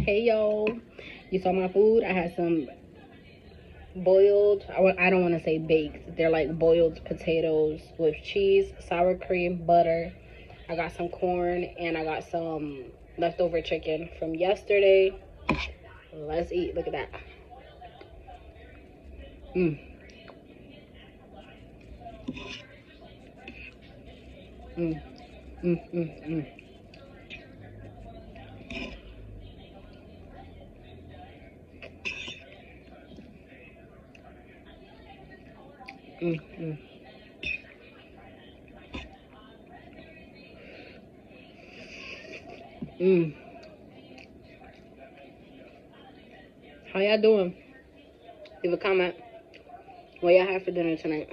Hey yo, you saw my food. I had some boiled, I don't want to say baked, they're like boiled potatoes with cheese, sour cream, butter. I got some corn and I got some leftover chicken from yesterday. Let's eat. Look at that. Mm. Mm. Mm. Mm. Mm. Mm. Mm. Mm. How y'all doing? Leave a comment. What y'all have for dinner tonight?